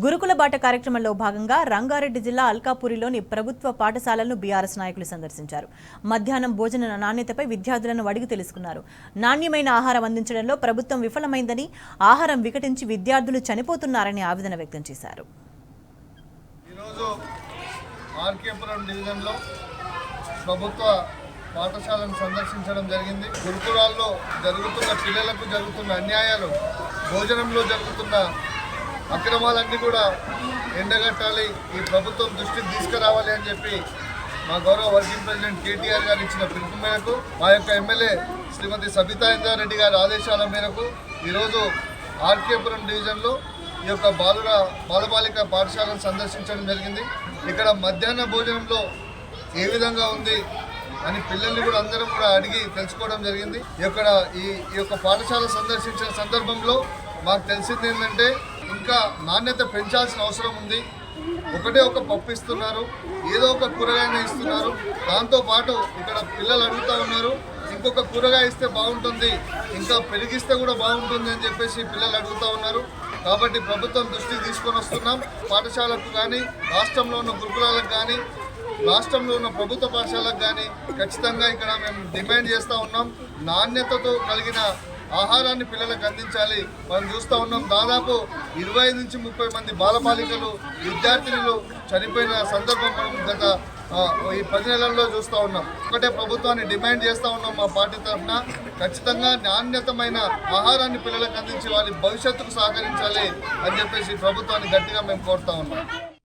గురుకుల బాట కార్యక్రమంలో భాగంగా రంగారెడ్డి జిల్లా అల్కాపురిలోని ప్రభుత్వ పాఠశాలలను బీఆర్ఎస్ నాయకులు సందర్శించారు. మధ్యాహ్నం భోజన నాణ్యతపై విద్యార్థులను అడిగి తెలుసుకున్నారు. నాణ్యమైన ఆహారం అందించడంలో ప్రభుత్వం విఫలమైందని, ఆహారం వికటించి విద్యార్థులు చనిపోతున్నారని ఆవేదన వ్యక్తం చేశారు. పాఠశాలను సందర్శించడం జరిగింది. గురుకులాల్లో జరుగుతున్న పిల్లలకు జరుగుతున్న అన్యాయాలు, భోజనంలో జరుగుతున్న అక్రమాలన్నీ కూడా ఎండగట్టాలి, ఈ ప్రభుత్వం దృష్టికి తీసుకురావాలి అని చెప్పి మా గౌరవ వర్కింగ్ ప్రెసిడెంట్ కేటీఆర్ గారు ఇచ్చిన పిలుపు మేరకు, మా యొక్క ఎమ్మెల్యే శ్రీమతి సబితా ఇంద్రారెడ్డి గారి ఆదేశాల మేరకు ఈరోజు ఆర్కేపురం డివిజన్లో ఈ యొక్క బాలబాలిక పాఠశాలను సందర్శించడం జరిగింది. ఇక్కడ మధ్యాహ్న భోజనంలో ఏ విధంగా ఉంది అని పిల్లల్ని కూడా అందరం కూడా అడిగి తెలుసుకోవడం జరిగింది. ఈ యొక్క పాఠశాల సందర్శించిన సందర్భంలో మాకు తెలిసింది ఏంటంటే ఇంకా నాణ్యత పెంచాల్సిన అవసరం ఉంది. ఒకటే ఒక పప్పు ఇస్తున్నారు, ఏదో ఒక కూరగాయని ఇస్తున్నారు. దాంతోపాటు ఇక్కడ పిల్లలు అడుగుతూ ఉన్నారు, ఇంకొక కూరగాయ ఇస్తే బాగుంటుంది, ఇంకా పెరిగిస్తే కూడా బాగుంటుంది అని చెప్పేసి పిల్లలు అడుగుతూ ఉన్నారు. కాబట్టి ప్రభుత్వం దృష్టికి తీసుకొని వస్తున్నాం. పాఠశాలకు కానీ, రాష్ట్రంలో ఉన్న గురుకులాలకు కానీ, రాష్ట్రంలో ఉన్న ప్రభుత్వ పాఠశాలకు కానీ ఖచ్చితంగా ఇక్కడ మేము డిమాండ్ చేస్తూ ఉన్నాం. నాణ్యతతో కలిగిన ఆహారాన్ని పిల్లలకు అందించాలి. మనం చూస్తూ ఉన్నాం, దాదాపు 25 నుంచి 30 మంది బాలబాలికలు, విద్యార్థినులు చనిపోయిన సందర్భం మనం గత ఈ 10 నెలల్లో చూస్తూ ఉన్నాం. ఒకటే ప్రభుత్వాన్ని డిమాండ్ చేస్తూ ఉన్నాం మా పార్టీ తరఫున, ఖచ్చితంగా నాణ్యతమైన ఆహారాన్ని పిల్లలకు అందించి వాళ్ళ భవిష్యత్తుకు సహకరించాలి అని చెప్పేసి ప్రభుత్వాన్ని గట్టిగా మేము కోరుతా ఉన్నాం.